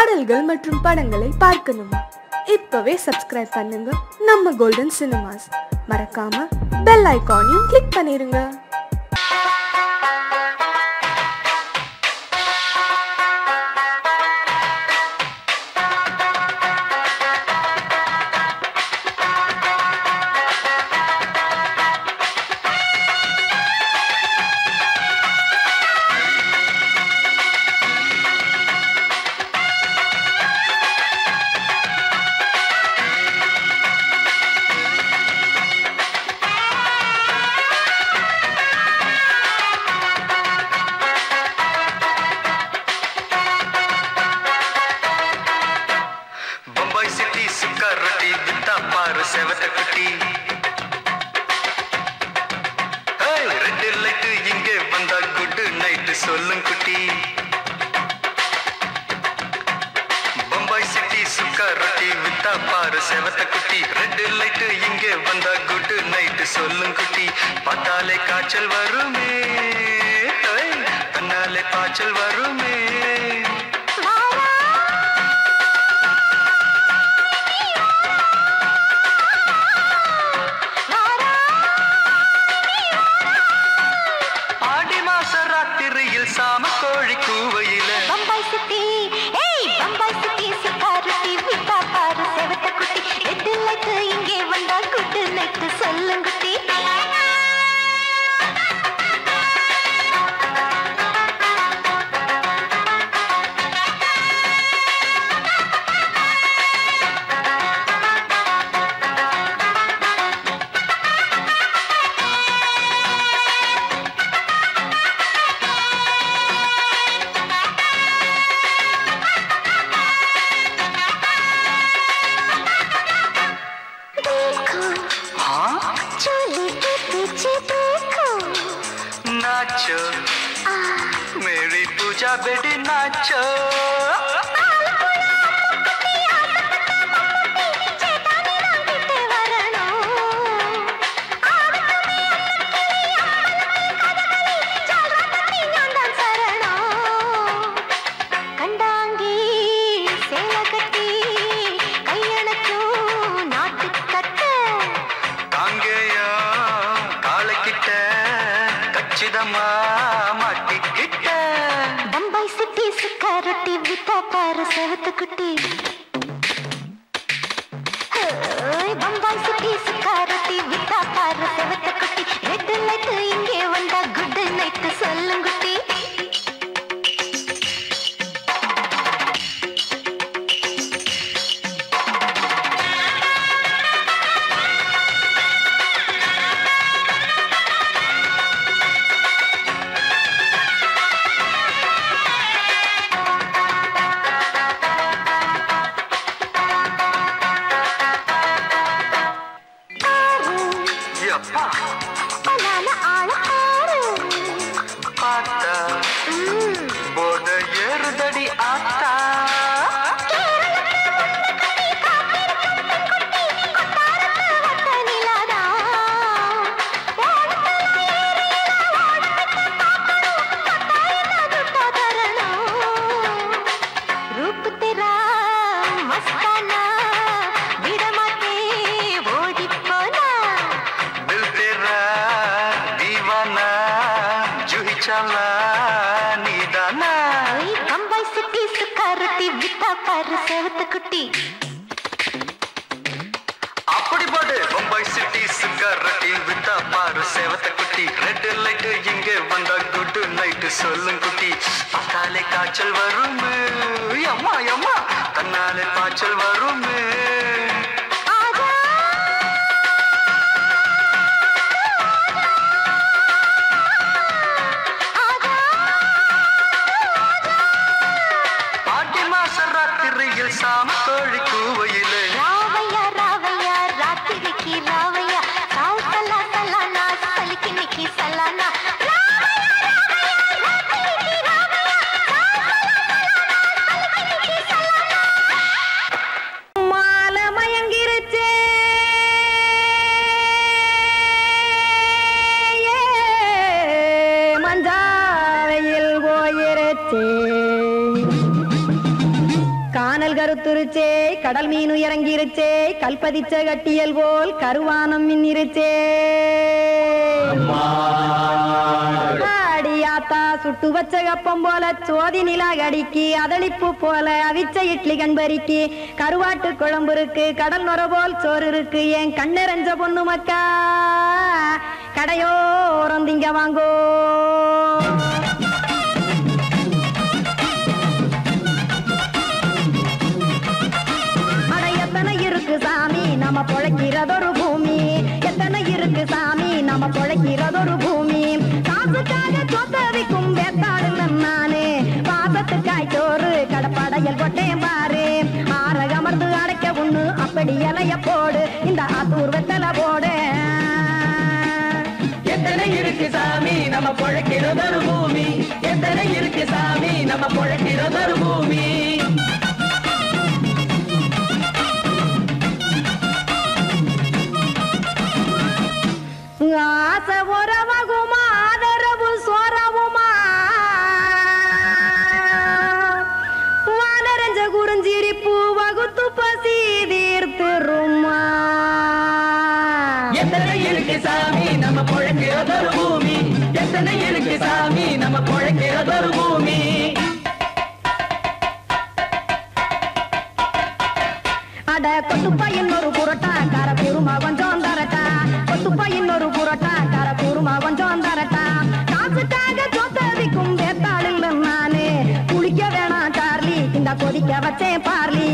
பாடல்கள் மற்றும் படங்களை பார்க்கணுமா? இப்பவே சப்ஸ்கிரைப் பண்ணுங்க நம்ம கோல்டன் சினிமாஸ். மறக்காம பெல் ஐகானையும் கிளிக் பண்ணிருங்க. செவத்த குட்டி ரெட் லைட் இங்கே வந்தா குட் நைட் சொல்லும் குட்டி. பம்பாய் சிட்டி சுக்கா ரொட்டி வித்தா பாரு செவத்த குட்டி. ரெட் லைட் இங்கே வந்தா குட் நைட் சொல்லும் குட்டி. பார்த்தாலே காய்ச்சல் வருமே, கண்ணாலே காய்ச்சல் வருமே. சாம கோழி கூவையில பம்பாய் சிட்டி, ஏய் பம்பாய் சிட்டி சுக்காருட்டி வித்தா பாரு செவத்த குட்டி. ரெட் லைட் இங்கே வந்தா குட் நைட் சொல்லும் குட்டி. नाचो मेरी पूजा बेटी नाचो. பம்பாய் சிட்டி சுக்கா ரொட்டி வித்தா பாரு செவத்த குட்டி. பம்பாய் சிட்டி சுக்கா ரொட்டி வித்தா பாரு செவத்த குட்டி. ரெட் லைட் இங்கே வந்தா குட் நைட் சொல்லும் குட்டி. போத ஏறுதடி ஆத்தா. रूप तेरा मस्ताना विडमाते ओडी पोना. दिल तेरा दीवाना जूही चला नीदाना. बम्बाई सिटी सुक्का रोटी वित्ता पाரு செவத்த குட்டி. அப்படி போடு பம்பாய் சிட்டி சுக்கா ரொட்டி வித்தா பாரு செவத்த குட்டி. ரெட் லைட் இங்கே வந்தா குட் நைட் சொல்லும் குட்டி. பார்த்தாலே காய்ச்சல் வருமே, அம்மா அம்மா கண்ணாலே காய்ச்சல் வருமே. சாம கோழி கூவையில ராவையா ராவையா ராத்திரிக்கு ராவையா சாவு சலா சலானா சலிக்கு நிக்கி சலானா. மாலை மயங்கிருச்சே மஞ்சாவையில் போயிருச்சே கருத்துருச்சே கடல் மீன் இறங்கிருச்சே கல்பதிச்ச கட்டியல் போல் கருவானம் மின்னிருச்சே அடியாத்தா சுட்டு வச்ச கப்பம் போல சோதி நிலா கடிக்கு அதளிப்பு போல அவிச்ச இட்லி கண்பறிக்கு கருவாட்டு குழம்பு இருக்கு கடல் நுர போல் சோறு இருக்கு என் கண்ணெறஞ்ச பொண்ணு மக்கா கடையோரம் திங்க வாங்கோ சாமி நம்ம பொழைக்கிறதொரு பூமி எத்தனை இருக்கு சாமி நம்ம பொழைக்கிறதொரு பூமி காசுக்காக சொத்தவிக்கும் வேத்தாடுல நானே பாசத்துக்காய் சோறு கடப்படையல் கொட்டேன் பாரு ஆரகமர்ந்து அடைக்க ஒண்ணு அப்படி இலைய போடு இந்த ஆத்தூர் வெத்தலை போடு எத்தனை இருக்கு சாமி நம்ம பொழைக்கிறதொரு பூமி எத்தனை இருக்கு சாமி நம்ம பொழைக்கிறதொரு பூமி ஆசை உறவகுமா ஆதரவு சோறவுமா வானரஞ்ச குறிஞ்சிரிப்பு வகுத்து பசி தீர்த்துருமா எத்தனை இருக்கு சாமி நம்ம பொழைக்கிறதொரு பூமி எத்தனை இருக்கு சாமி நம்ம பொழைக்கிறதொரு பூமி அட கொத்துப்பா இன்னொரு புரோட்டா கார குருமா கொஞ்சம் தரட்டா கொத்துப்பா இன்னொரு புரோட்டா கார குருமா கொஞ்சம் தரட்டா காசுக்காக சொத்ததிக்கும் வேத்தாளில் நானு குளிக்க வேணாம் சார்லி இந்த கொதிக்க வச்சேன் பார்லி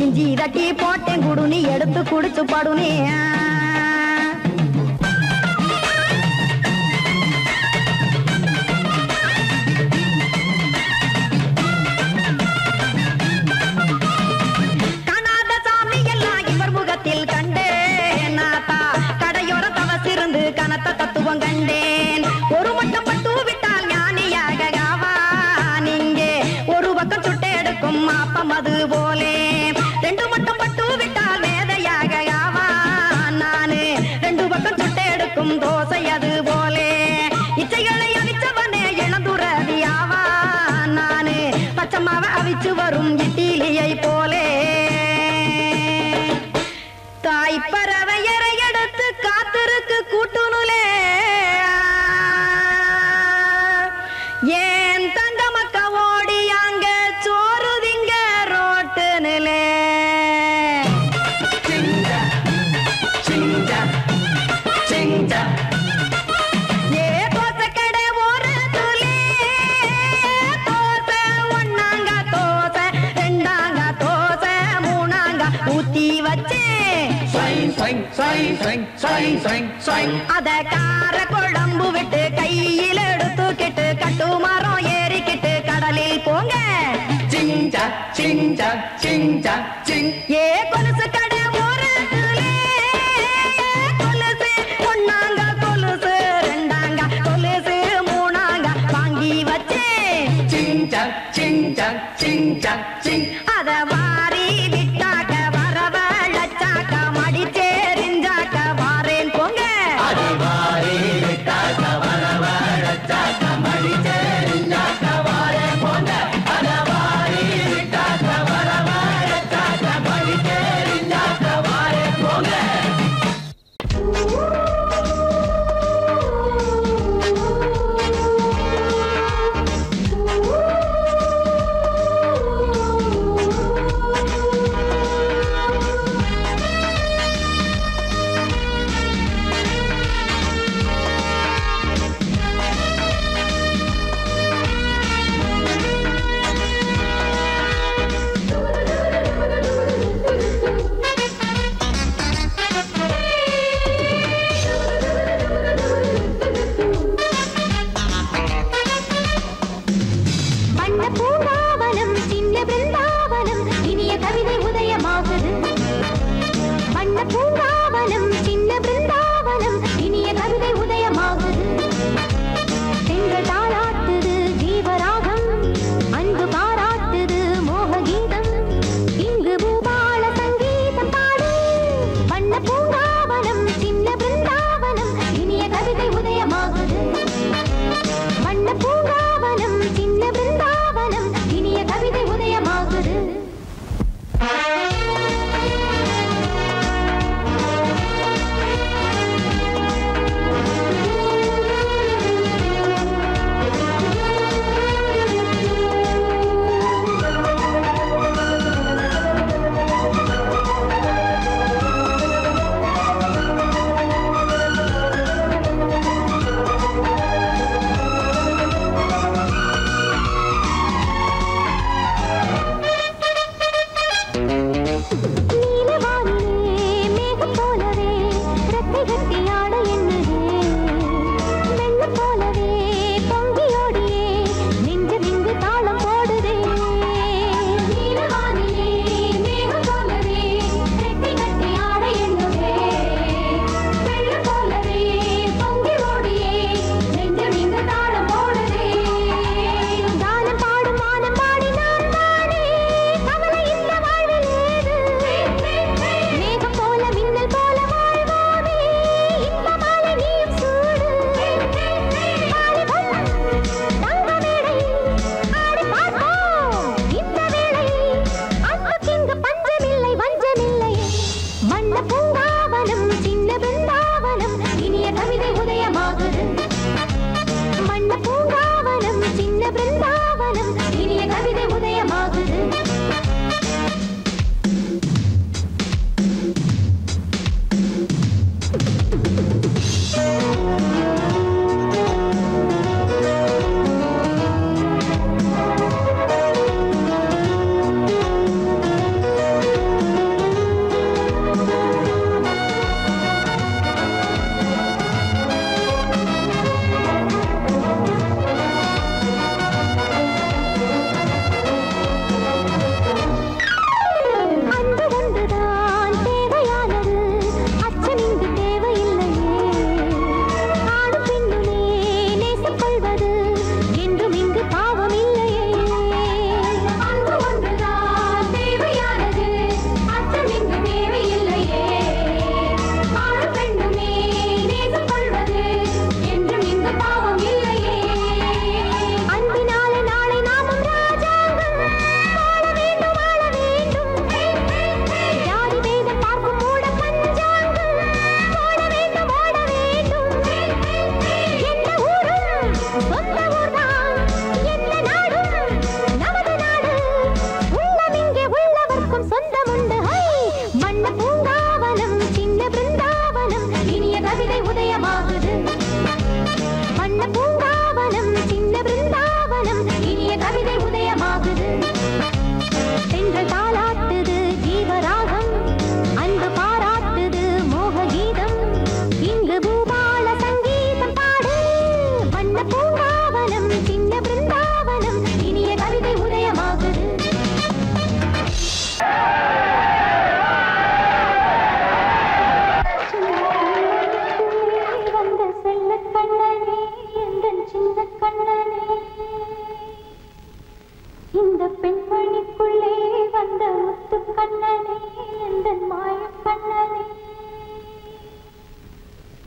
இஞ்சி தட்டி போட்டேன் குடுனி எடுத்து குடிச்சு படுனி தத்துவம் கண்டேன் ஒரு மட்டம் பட்டு விட்டால் ஞானியாக நீங்கே ஒரு பக்கம் சுட்டு எடுக்கும் மாப்பம் அது போலே ரெண்டு மட்டம் பட்டு விட்டால் வேதையாக நானு ரெண்டு பக்கம் சுட்டு எடுக்கும் தோசை அது போலே இச்சைகளை அவிச்சவனே இளந்துறவியாவா நானு பச்சமாவ அவிச்சு வரும் இட்டிலியை போலே தாய் பறவையரை எடுத்து காத்திருக்கு கூட்டுனுலே ஏன் தங்க மக்க ஓடி அங்க சோறுதிங்க ரோட்டு நிலே ஏ தோசை கடை ஒரு துளி தோசை ஒன்னாங்க தோசை ரெண்டாங்க தோசை மூணாங்க ஊத்தி வச்சே அத கார குழம்பு விட்டு கையில் எடுத்துக்கிட்டு கட்டு மரம் ஏறிக்கிட்டு கடலில் போங்க ஏ கொலுசு கடை ஒரு கொலுசு ஒன்னாங்க கொலுசு ரெண்டாங்க கொலுசு மூணாங்க வாங்கி வச்சே அத வாரி விட்டாக்க வரவழைச்சாக்க மடிச்சேரிஞ்சாக்க வாரேன் போங்க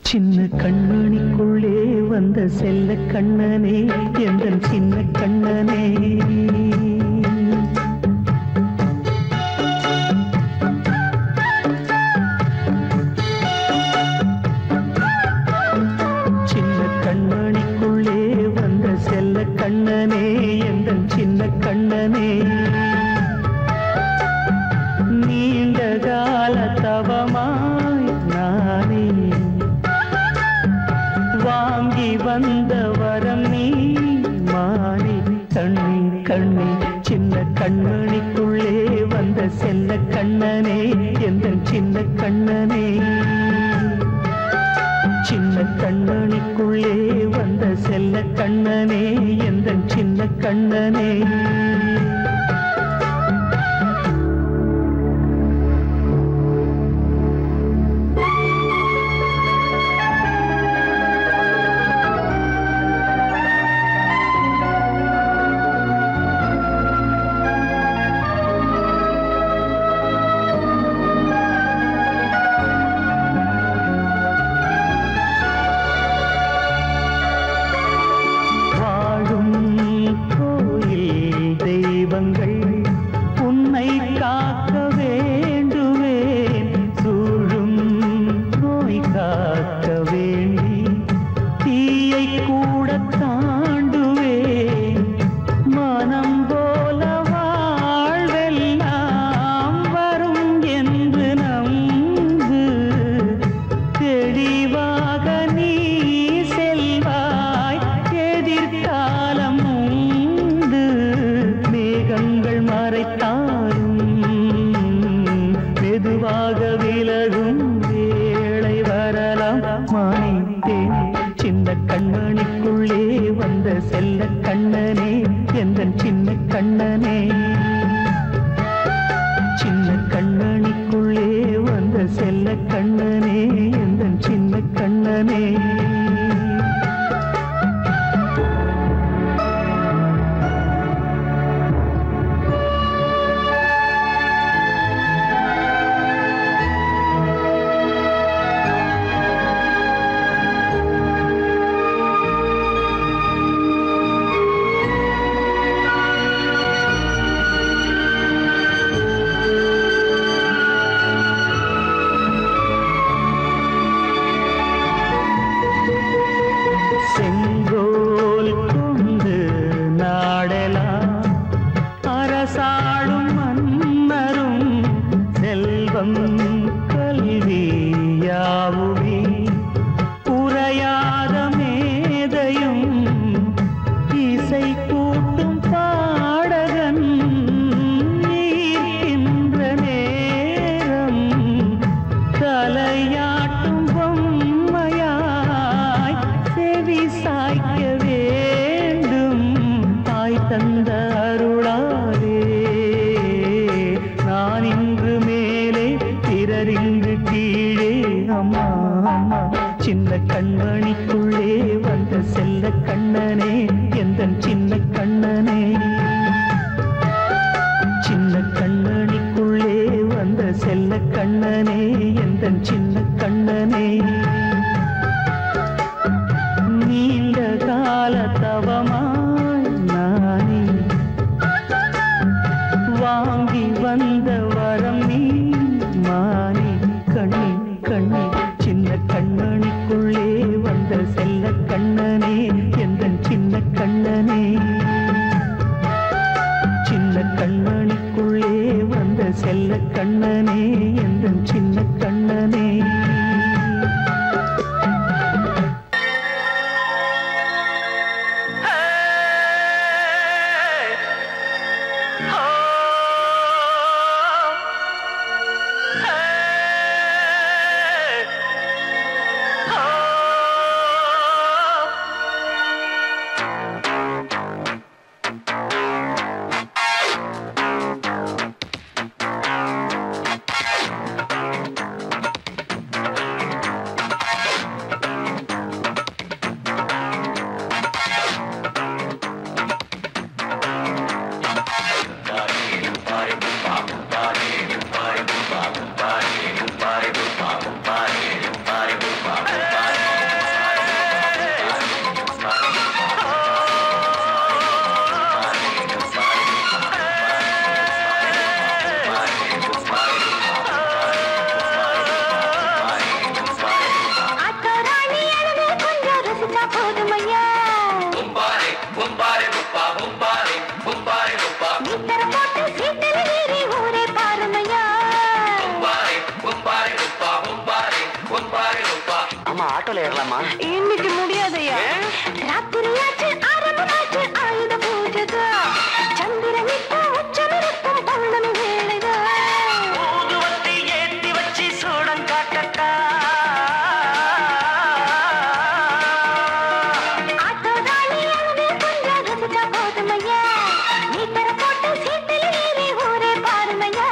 சின்ன கண்மணிக்குள்ளே வந்த செல்ல கண்ணனே எந்தன் சின்ன கண்ணனே சின்ன கண்மணிக்குள்ளே வந்த செல்ல கண்ணனே எந்தன் சின்ன கண்ணனே நீண்ட கால தவமாய் நானே வாங்கி வந்த வரம் நீ மாறி கண்ணீர் கண்ணீர் சின்ன கண்மணிக்குள்ளே வந்த செல்ல கண்ணனே எந்தன் சின்ன கண்ணனே சின்ன கண்மணிக்குள்ளே வந்த செல்ல கண்ணனே எந்தன் சின்ன கண்ணனே உன்னை காக்க வேண்டுவேன் சூழும் நோய் காக்க வேண்டி தீயை கூட தாண்டுவேன் மனம் போல வாழ்வெல்லாம் வரும் என்று நம்பு தெளிவாக நீ செல்வாய் எதிர்காலம் உண்டு மேகங்கள் மறைத்தாலும் மெதுவாக விலகும் வேளை வரலாம் மானித்தேன் சின்ன கண்மணிக்குள்ளே வந்த செல்ல கண்ணனே எந்தன் சின்ன கண்ணனே சின்ன கண்மணிக்குள்ளே வந்த செல்ல கண்ணனே எந்தன் சின்ன கண்ணனே செங்கோல் கொண்டு நாடலாம் அரசாளும் மன்னரும் செல்வம் கல்வி யாவுமே உரையாத மேதையும் இசை கூட்டும் பாடகன் ஈர்க்கின்ற நேரம் தலையாட்டும் பொம்மையாய் செவி சாய்க்க வேண்டும் தாய் தந்த அருளாலே நான் இன்று மேலே பிறர் இன்று கீழே அம்மா அம்மா சின்ன கண்மணிக்குள்ளே வந்த செல்ல கண்ணனே எந்தன் சின்ன கண்ணனே சின்ன கண்மணிக்குள்ளே வந்த செல்ல கண்ணனே எந்தன் சின்ன கண்ணனே நீண்ட கால தவமாய் நானே வாங்கி வந்த வரம் நீ மாறி கண்ணி கண்ணி சின்ன கண்மணிக்குள்ளே வந்த செல்ல கண்ணனே எந்தன் சின்ன கண்ணனே சின்ன கண்மணிக்குள்ளே வந்த செல்ல கண்ணனே எந்தன் சின்ன கண்ணனே ஆட்டோல ஏறலாமா? இன்னைக்கு முடியாதையா? ராத்திரியாச்சு ஆரம்பமாச்சு ஆயுத பூஜைதா. சந்திரனிப்போ உச்சமிருக்கும் பௌர்ணமி வேளைதா. ஊதுவத்தி ஏத்தி வச்சு சூடம் காட்டட்டா. ஆட்டோ ராணி அங்கே கொஞ்சம் ரசிச்சா போதுமையா. நீ தர போட்டு சீட்டில் ஏறி ஊரே பாருமையா.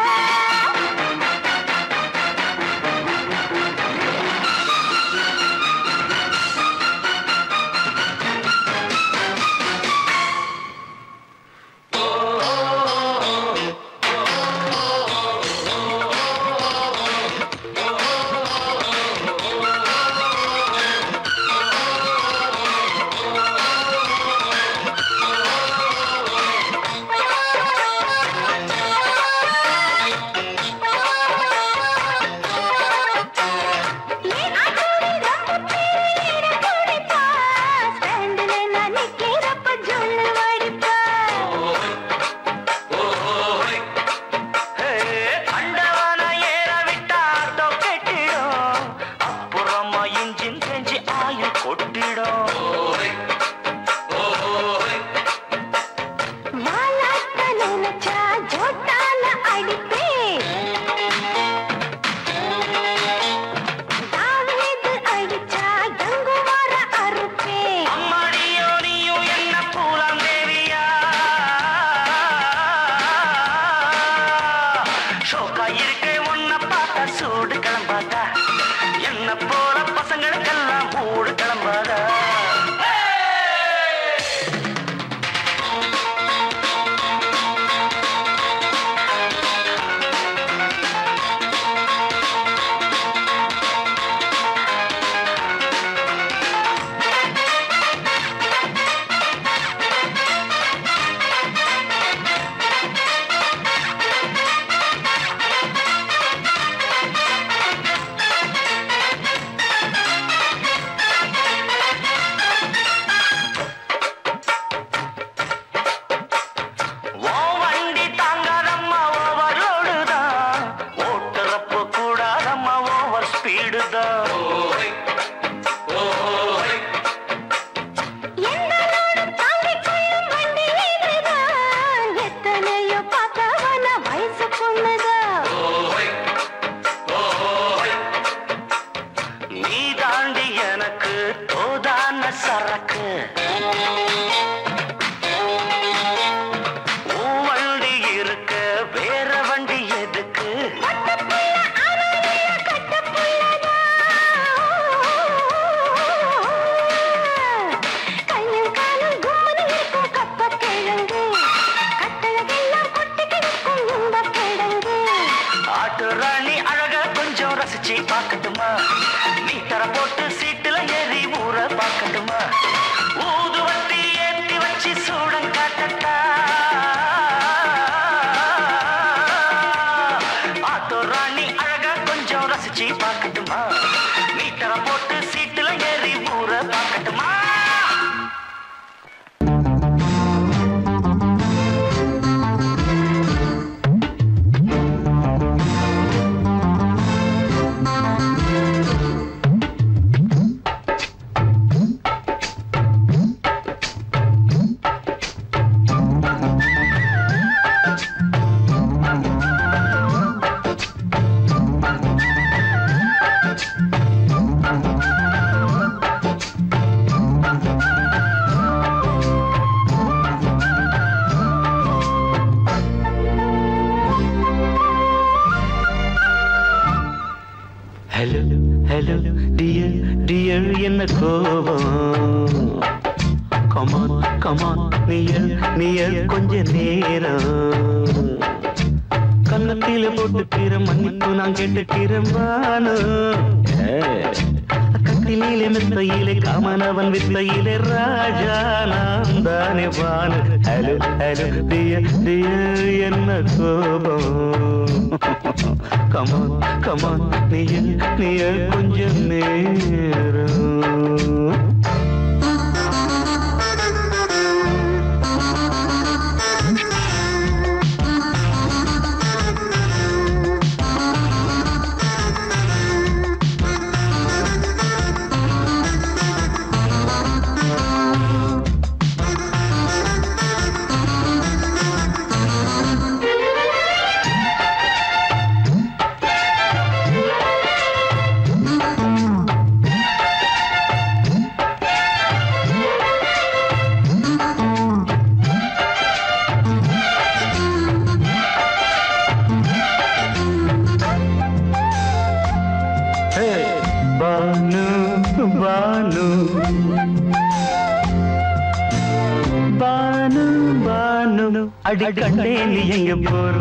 பானு பானு அடி கண்டே நீ எங்க போற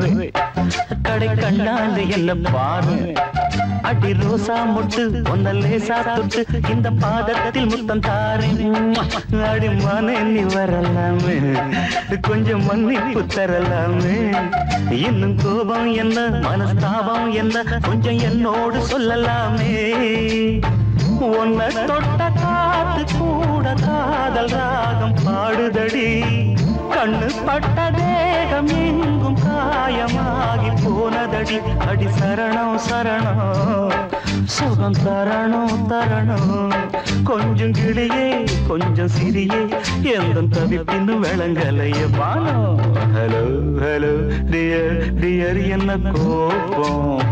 கடை கண்ணாண்டு என்ன பாரு அடி ரோசா முட்டு ஒன்ன லேசா தொட்டு இந்த பாதத்தில் முத்தம் தாரேன் அடி மானே நீ வரலாமே கொஞ்சம் மன்னிப்பு தரலாமே இன்னும் கோபம் என்ன மனஸ்தாபம் என்ன கொஞ்சம் என்னோடு சொல்லலாமே உன்னை தொட்ட காத்து கூட காதல் ராகம் பாடுதடி கண்ணு பட்ட தேகம் எங்கும் காயமாகி போனதடி அடி சரணம் சரணம் சுகம் தரணும் தரணும் கொஞ்சம் கிளியே கொஞ்சம் சிறியே எந்த தவிப்பின்னு விளங்கலைய பானோ ஹலோ ஹலோ டியர் டியர் என்ன கோபம்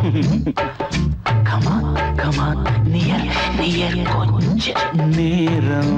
கமான் கமான் நியர் நியர் கொஞ்ச நேரம்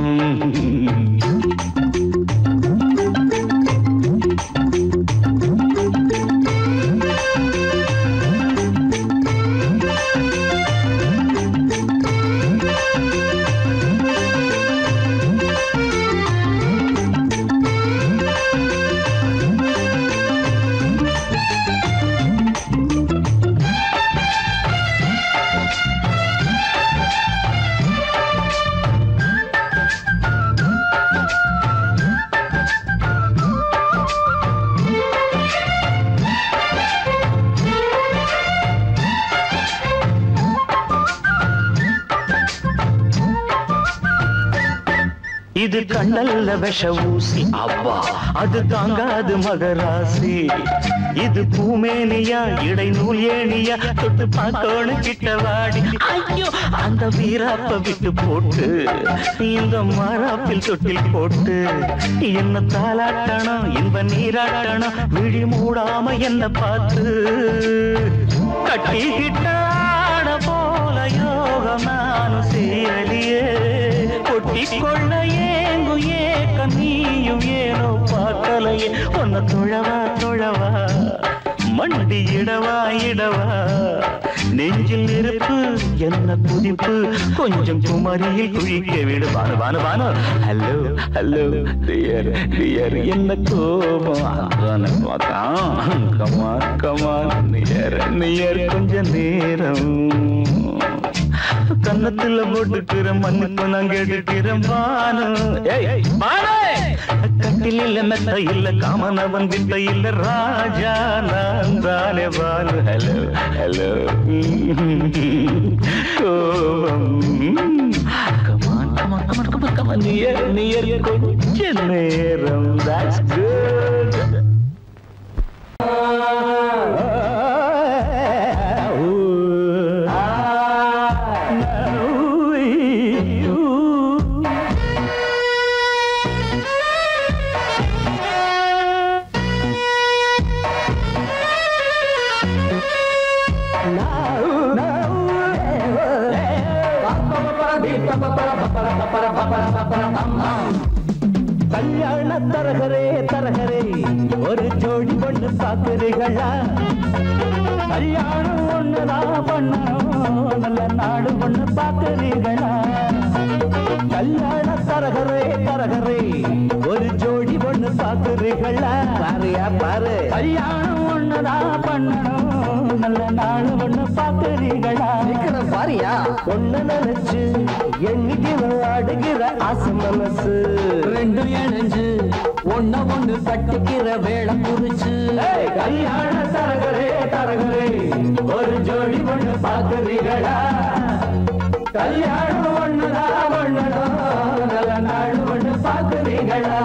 இது கண்ணல்ல விஷ ஊசி அப்பா அது தாங்காது மகராசி இது பூமேனியா இடை நூல் ஏனியா தொட்டு பார்க்கணும் கிட்டவாடி ஐயோ அந்த வீராப்ப விட்டு போட்டு இந்த மாறாப்பில் தொட்டில் போட்டு என்ன தாளாட்டணும் இன்ப நீராட்டணும் விழி மூடாம என்ன பார்த்து கட்டிக்கிட்டாட போல யோகம் நானும் செய்யலியே கொட்டிக்கொள்ள ஏங்கு ஏக்க நீயும் ஏனோ பார்க்கலையே உன்னை தொழவா தொழவா மண்டி இடவா இடவா நெஞ்சில் நெருப்பு என்ன புதிப்பு கொஞ்சம் குமரியில் குழிக்க விடு வானு வானு வானு ஹலோ ஹலோ டியர் டியர் என்ன கோபம் கமான் கமான் நியர் நியர் கொஞ்ச நேரம் கன்னத்துல போட்டுக்கிற மண்ணுக்கு நான் கேட்டுக்கிறேன் பானு கட்டில் இல்ல மெத்த இல்ல காமனவன் வித்த இல்ல ராஜா நான் தானே பானு ஹலோ ஹலோ கோபம் come on come on come on come on come on near near கொஞ்ச நேரம் that's good கல்யாண தரகரே தரகரே ஒரு ஜோடி பொண்ணு பாக்குறீங்களா கல்யாணம் ஒண்ணுதான் பண்ணணும் நல்ல நாடு பொண்ணு பாக்குறீங்களா கல்யாண தரகரே தரகரே ஒரு ஜோடி பொண்ணு பாக்குறீங்களா பாருயா பாரு கல்யாணம் ஒண்ணுதான் பண்ணணும் நல்ல நாடு பொண்ணு பாக்குறீங்களா பாரியா ஒண்ணு நினைச்சு எண்ணிக்கிற ஆடுகிற ஆசை மனசு ரெண்டும் இணைஞ்சு ஒன்ன ஒண்ணு கட்டிக்கிற வேளை குறிச்சு கல்யாண தரகரே தரகரே ஒரு ஜோடி ஒண்ணு பாக்குறீங்களா கல்யாணம் ஒண்ணுதான் ஒண்ணுதான் நல்ல நாடு ஒண்ணு பாக்குறீங்களா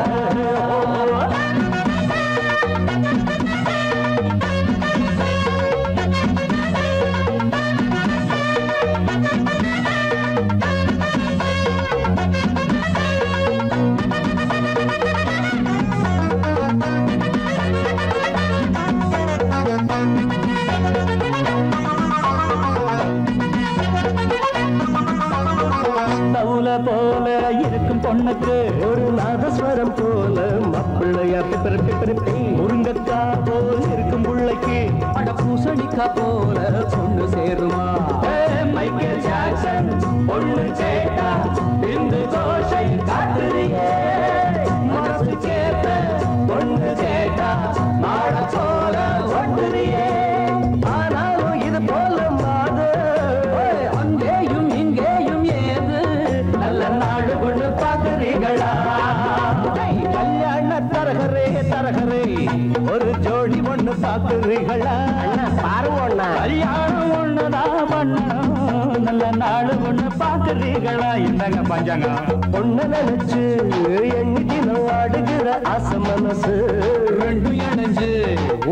போல இருக்கும் பொண்ணுக்கு ஒரு நாதஸ்வரம் போல மாப்பிள்ளையா பிறப்பி முருங்கக்கா போல் இருக்கும் புள்ளைக்கு அட பூசணிக்கா போல பொண்ணு சேருமா மைக்கேல் ஜாக்சன் பொண்ணு கேட்டா விந்து கோஷை காட்டுறியே மனசு கேட்ட பொண்ணு கேட்டா மாட போல ஒட்டுறியே ஆனாலும் இது போல மாது அங்கேயும் இங்கேயும் ஏது நல்ல நாடு கொண்டு பார்க்கிறீங்களா கல்யாண தரகரே தரகரே ஒரு ஜோடி ஒண்ணு பார்க்கிறீங்களா பாருங்க கல்யாணம் ஒண்ணுதான் பண்ணணும் நல்ல நாடு ஒண்ணு பார்க்கிறீங்களா என்னங்க பஞ்சாங்கம் பொண்ணு நினைச்சு எண்ணி தினம் ஆடுகிற ஆசை மனசு ரெண்டு இணைஞ்சு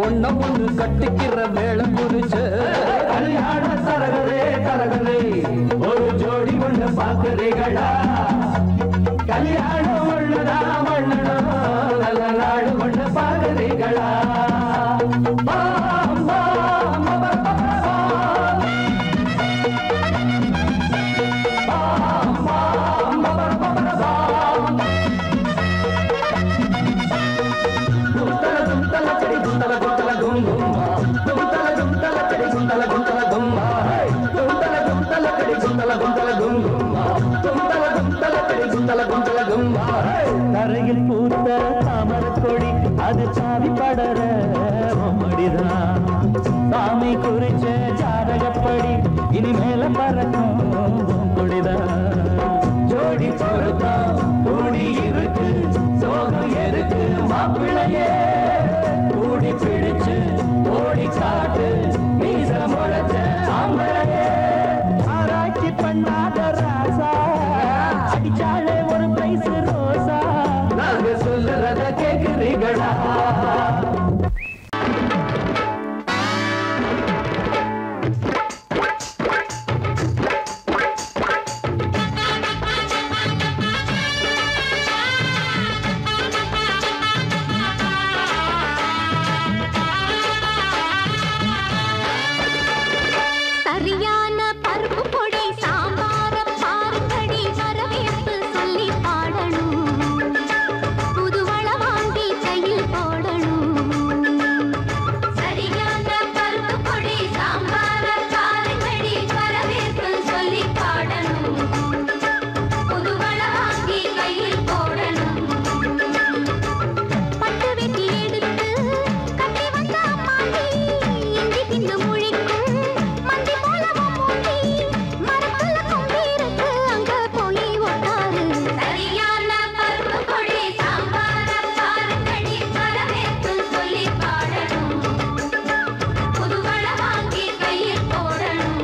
ஒன்ன ஒண்ணு கட்டிக்கிற வேலை குறிச்சு கல்யாண தரகரே தரகரே ஒரு ஜோடி ஒண்ணு பார்க்கிறீங்களா கல்யாணம் ஒண்ணுதான் பண்ணணும் நல்ல நாடு ஒண்ணு பார்க்கிறீங்களா தரையில் பூத்த தாமரக்கொடி அது சாவி படர மடிதான் சாமி குறிச்ச ஜாதகப்படி இனிமேல பறக்கும் கொடிதான் ஜோடி பொருத்தம் கூடி இருக்கு சோகம் எருக்கு மாப்பிள்ளையே கூடி பிடிச்சு ஓடி காட்டு மீச முளைச்ச ஆம்பளையே ஆராய்ச்சி பண்ணாத ராசா அடிச்சாலே ஒரு பிரைஸ் ரோசா நாங்க சொல்லுறத கேக்குறீங்களா சரியான பருப்பு பொடி சாம்பார பாருங்கடி வரவேற்பு சொல்லி பாடணும் புதுவள வாங்கி கையில் போடணும் சரியான பருப்பு பொடி சாம்பார பாருங்கடி வரவேற்பு சொல்லி பாடணும் புதுவள வாங்கி கையில் போடணும் பட்டு வெட்டி எடுத்து கட்டி வந்த அம்மாண்டி இஞ்சி திண்டு முழிக்கும் மந்தி போலவும் மூட்டி மரத்துல கொம்பிருக்கு அங்க போய் உட்காரு சரியான பருப்பு பொடி சாம்பார பாருங்கடி வரவேற்பு சொல்லி பாடணும் புதுவள வாங்கி கையில் போடணும்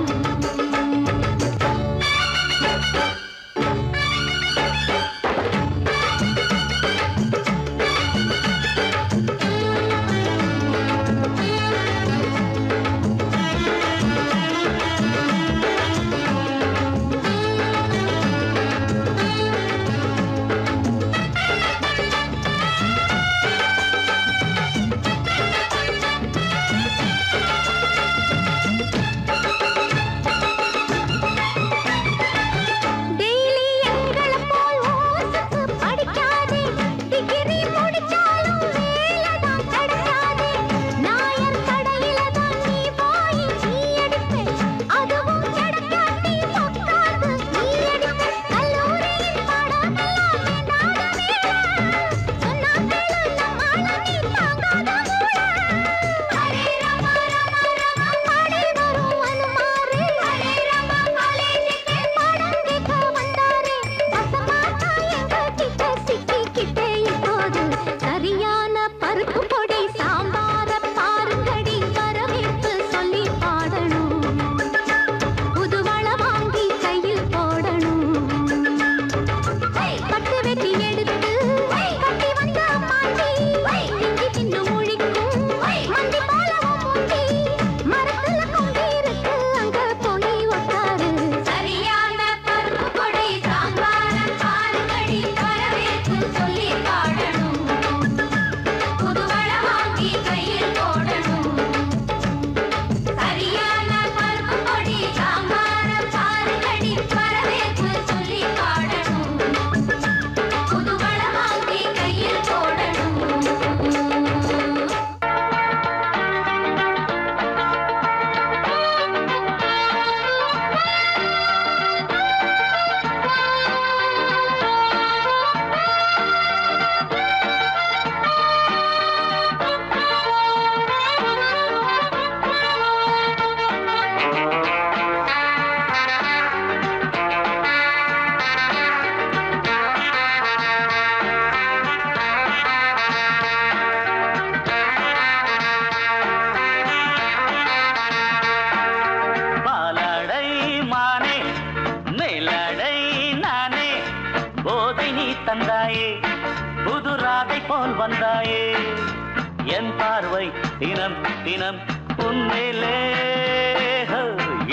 தினம் உன்மேலே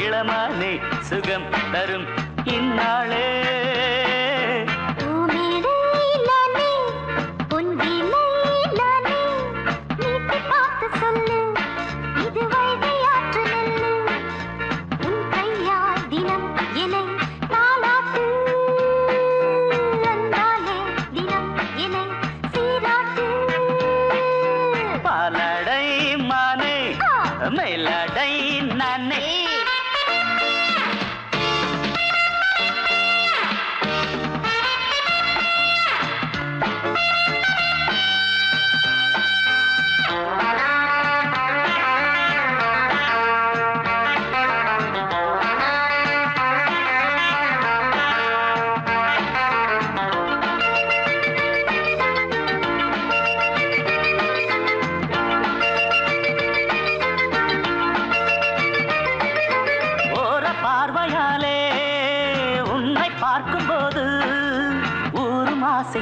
இளமானே சுகம் தரும் இந்நாளே மேலடை நானே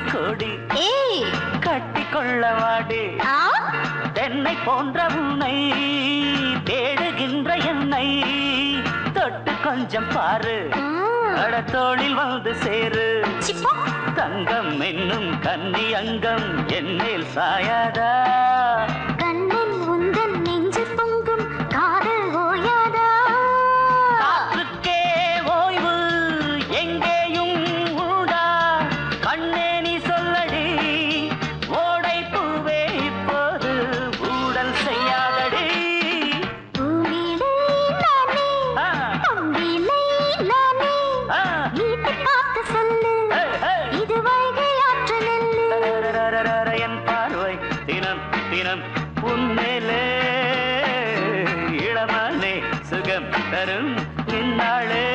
கொடி கட்டிக்கொள்ளவாடி தென்னை போன்ற உன்னை தேடுகின்ற என்னை தொட்டு கொஞ்சம் பாரு கடத்தோளில் வந்து சேரு தங்கம் என்னும் கன்னி அங்கம் என்னேல் சாயாதா கண்ணில் உந்தன் நெஞ்சு பொங்கும் காதல் ஓயாதா காற்றுக்கே ஓய்வு எங்கேயும் உண்டா கண்ணே நீ சொல்லடி ஓடை பூவே இப்போது ஊடல் செய்யாதடி பூமியிலே நானே பொங்கிலே நானே நீட்டு பார்த்து சொல்லு இது வைகை ஆற்று நெல்லு என் பார்வை தினம் தினம் உன்மேலே இளமானே சுகம் தரும் இந்நாளே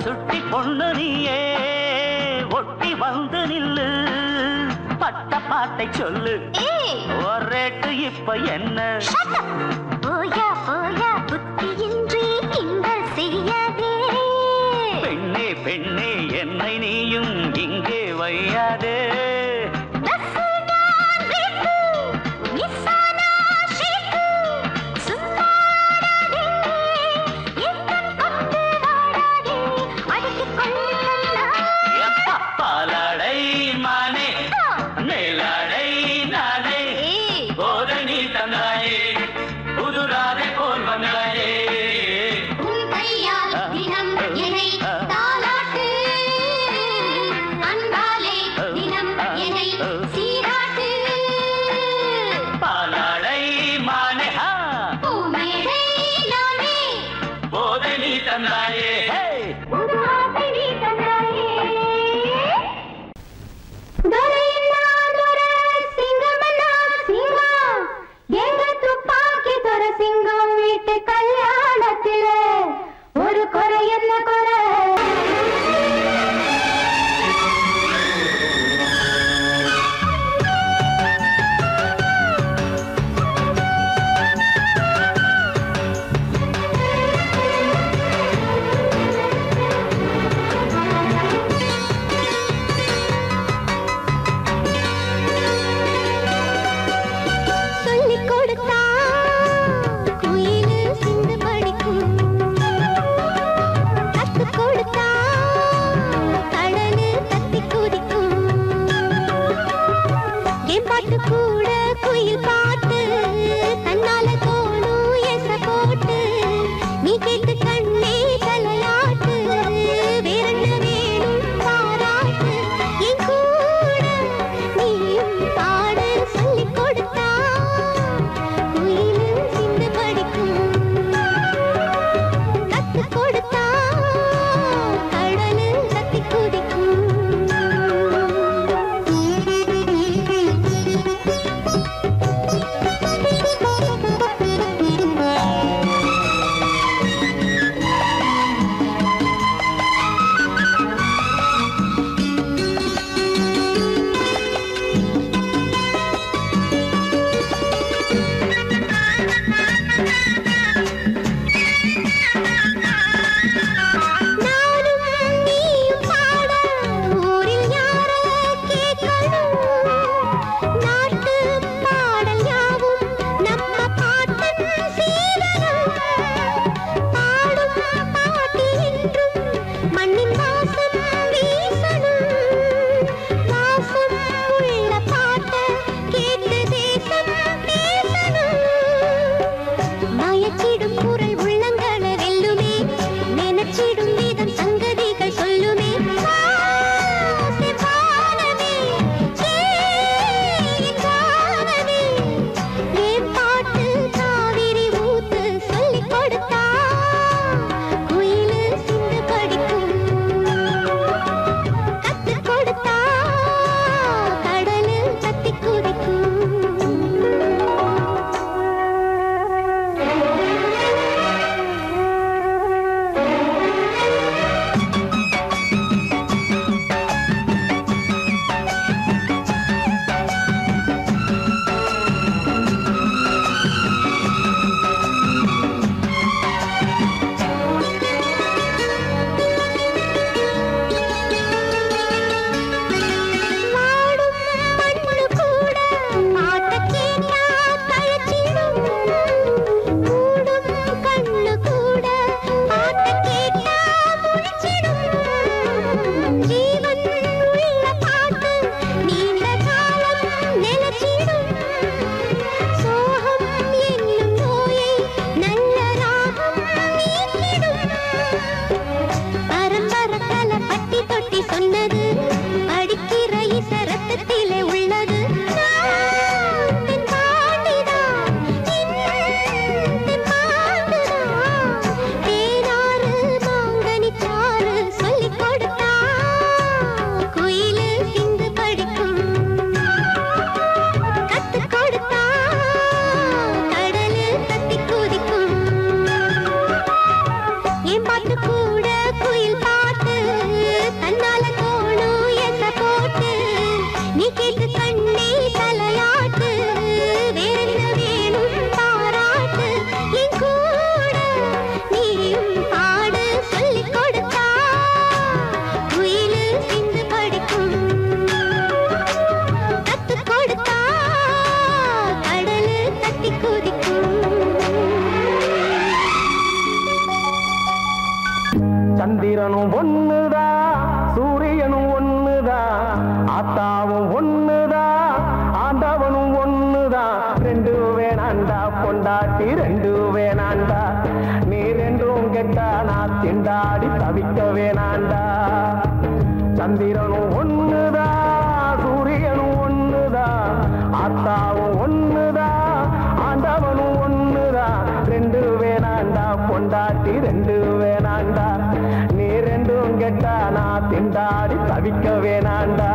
சுட்டி பொண்ணு நீயே ஒட்டி வந்து நில்லு பட்ட பாட்டை சொல்லு ஒரு ரேட்டு இப்ப என்ன போயா போயா புத்தியின்றி கிண்டல் செய்யாதே பெண்ணே பெண்ணே என்னை நீயும் இங்கே வையாதே சிங்கம் வீட்டு கல்யாணத்தில ஒரு குறை என்ன குறை கண்ணே தலையாட்டு வேறென்ன வேணும் பாராட்டு என் கூட நீயும் பாடு சொல்லிக் கொடுத்தா குயிலு சிந்து படிக்கும் கத்து கொடுத்தா கடலு தட்டி குதிக்கும் சந்திரனும் ஒண்ணுதா சூரியனும் ஒண்ணுதா ஆத்தாவும் ஒண்ணுதா ஆண்டவனும் ஒண்ணுதா ரெண்டு வேணாண்டா பொண்டாட்டி ரெண்டு வேணாண்டா நீ ரெண்டும் கெட்டா நான் திண்டாடி தவிக்க வேணாண்டா சந்திரனும் ஒண்ணுதா சூரியனும் ஒண்ணுதா ஆத்தாவும் ஒண்ணுதா ஆண்டவனும் ஒண்ணுதா ரெண்டு வேணாண்டா பொண்டாட்டி ரெண்டு வேணாண்டா நீ ரெண்டும் கெட்டா நான் திண்டாடி தவிக்க வேணாண்டா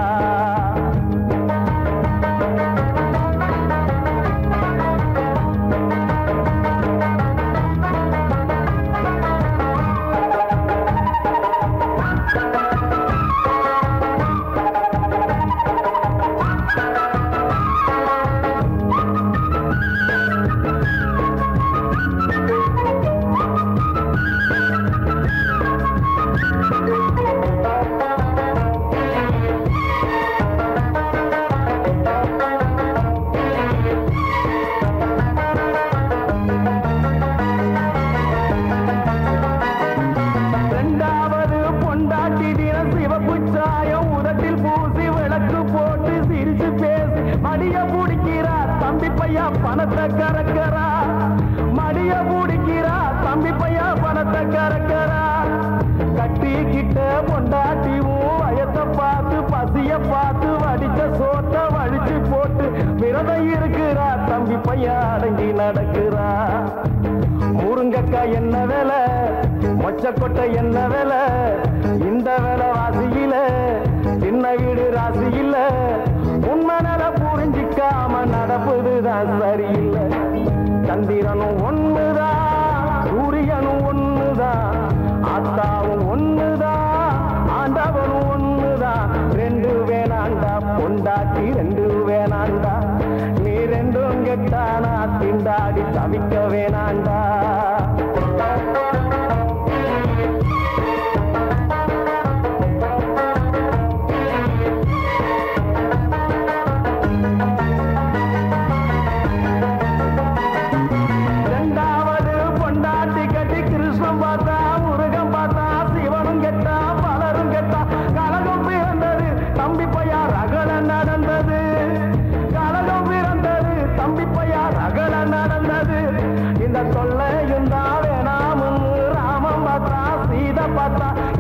பணத்தை கறக்கறா மடிய பிடிக்கிறா தம்பி பையா பணத்தை கறக்கறா கட்டிக்கிட்ட பொண்டாட்டியும் வயத்தை பார்த்து பசிய பார்த்து வடிச்ச சோத்த வடிச்சு போட்டு விரதம் இருக்கிறா தம்பி பையா அடங்கி நடக்கிறா முருங்கக்காய் என்ன வேலை மொச்சக்கொட்டை என்ன வேலை இந்த வேலை வாசியில சின்ன வீடு ராசியில உண்மை நல புரிஞ்சிக்காம நடப்புதுதான் சரியில்லை சந்திரனும் ஒண்ணுதா சூரியனும் ஒண்ணுதா ஆத்தாவும் ஒண்ணுதா ஆண்டவனும் ஒண்ணுதா ரெண்டு வேணாண்டா பொண்டாட்டி ரெண்டு வேணாண்டா நீ ரெண்டும் கெட்டானா திண்டாடி தவிக்க வேணாண்டா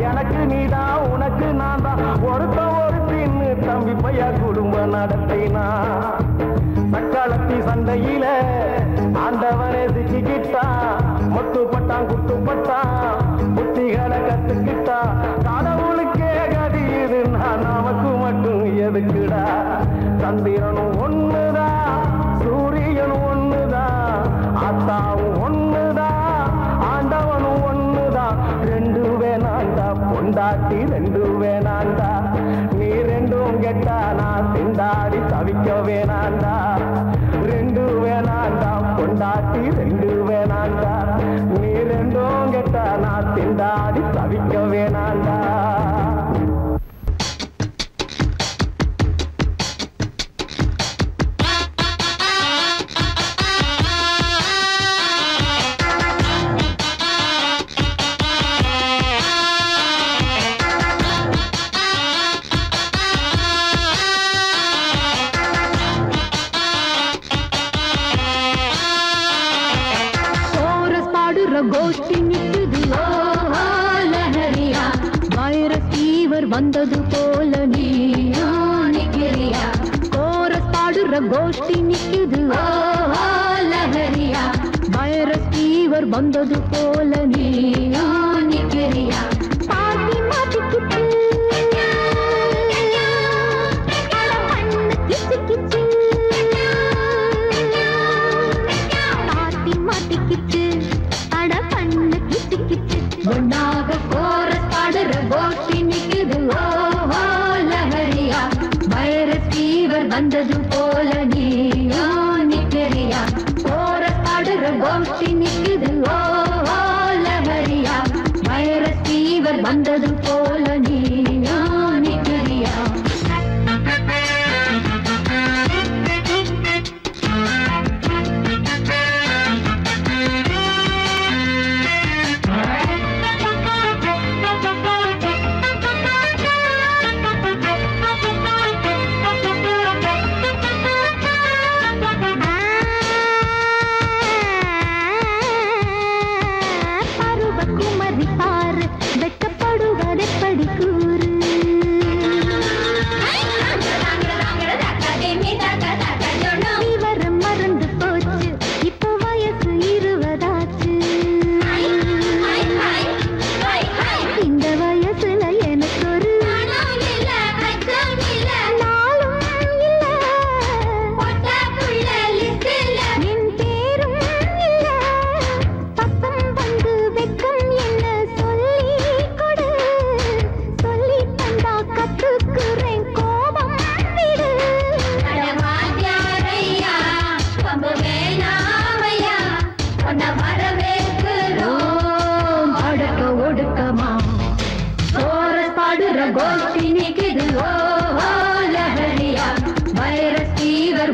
எனக்கு நீடா உனக்கு நான் தான் ஒருத்த ஒரு தின்னு தம்பி பையா குடும்பம் நடத்தினா சக்காலத்தி சண்டையில ஆண்டவனே சிக்கிக்கிட்டா மொட்டுப்பட்டான் குட்டுப்பட்டான் புத்திகளை கத்துக்கிட்டா கடவுளுக்கே கதி இது நான் நமக்கு மட்டும் எதுக்குடா சந்திரனும் ஒண்ணுதா சூரியனும் ஒண்ணுதா ஆத்தாவும் ஒண்ணுதா ஆண்டவனும் ஒண்ணுதா ரெண்டு வேணாண்டா பொண்டாட்டி ரெண்டு வேணாண்டா நீ ரெண்டும் கெட்டா நான் திண்டாடி தவிக்க வேணாண்டா ரெண்டு வேணாண்டா பொண்டாட்டி ரெண்டு வேணாண்டா நீ ரெண்டும் கெட்டா நான் திண்டாடி தவிக்க வேணாண்டா கோஷ்டி நிக்குது லஹரியா வைரஸ் ஃபீவர் வந்தது போல நீ நிக்கிறியா கோரஸ் பாடுற கோஷ்டி நிக்குது லஹரியா வைரஸ் ஃபீவர் வந்தது போல நீ நிக்கிறியா பாட்டி மாட்டிக்கிட்டு கிச்சு கிச்சு பாட்டி மாட்டிக்கிட்டு ஒன்னாக கோரஸ் பாடுற கோஷ்டி நிக்குது லஹரியா வைரஸ் ஃபீவர் வந்த வந்தது போல நீயோ நிக்கிறியா கோரஸ் பாடுற கோஷ்டி நிக்குது ஓ லஹரியா வைரஸ் ஃபீவர் வந்தது போல நீயோ நிக்கிறியா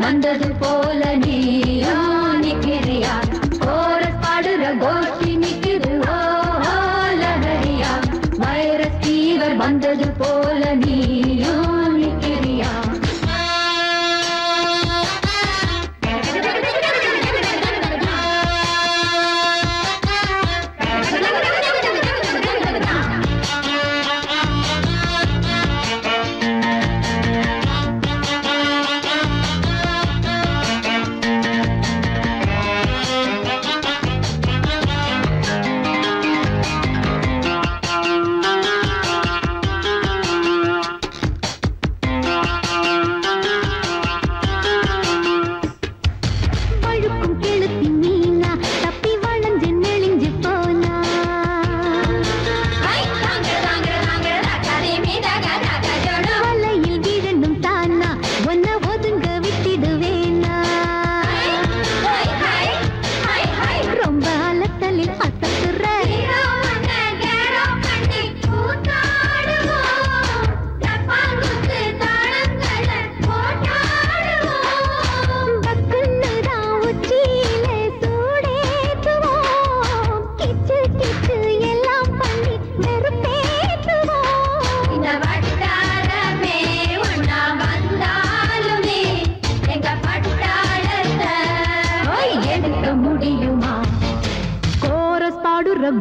வந்தது போல நீயோ நிக்கிறியா கோரஸ் பாடுற கோஷ்டி நிக்குது ஓ லஹரியா வைரஸ் ஃபீவர் வந்தது போல நீயோ நிக்கிறியா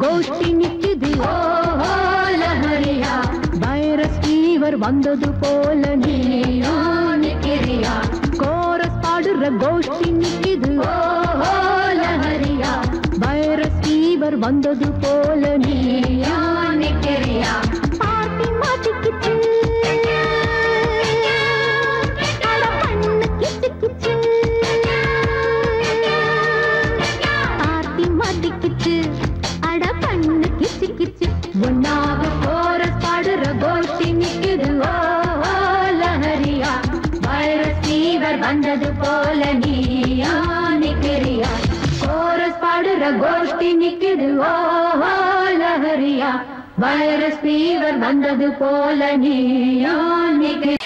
கோஷ்டி நிக்குது ஓ லஹரியா வைரஸ் ஃபீவர் வந்தது போல நீயோ நிக்கிறியா கோரஸ் பாடுற கோஷ்டி நிக்குது ஓ லஹரியா வைரஸ் ஃபீவர் வந்தது போல நீயோ நிக்கிறியா பாட்டி மாட்டிக்கிச்சு அட பண்ணு கிச்சு கிச்சு பாட்டி மாட்டிக்கிச்சு ஒன்னாக கோரஸ் பாடுற கோஷ்டி நிக்குது ஓ லஹரியா வைரஸ் ஃபீவர் வந்தது போல நீயோ நிக்கிறியா கோரஸ் பாடுற கோஷ்டி நிக்குது ஓ லஹரியா வைரஸ் ஃபீவர் வந்தது போல நீயோ நிக்கிறியா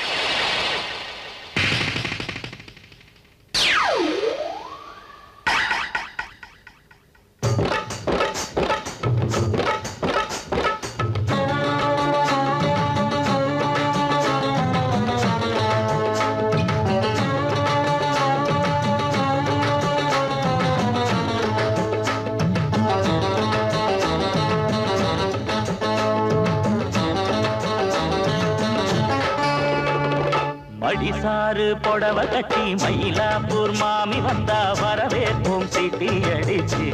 மடிசாறு புடவ கட்டி மயிலாப்பூர் மாமி வந்தா வரவேற்போம் சீட்டி அடிச்சு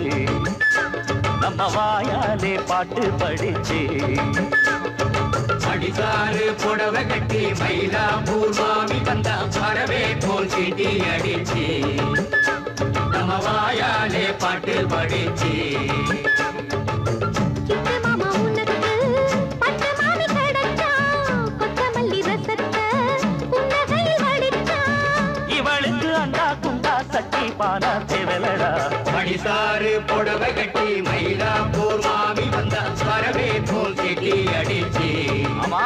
நம்ம வாயாலே பாட்டு படிச்சு மடிசாறு புடவ கட்டி மயிலாப்பூர் மாமி வந்தா வரவேற்போம் சீட்டி அடிச்சு நம்ம வாயாலே பாட்டு படிச்சு சட்டி பானா தேவலடா. படிசாறு புடவை கட்டி மயிலாப்பூர் மாமி வந்த வரவே போல் கெட்டி அடிச்சு ஆமா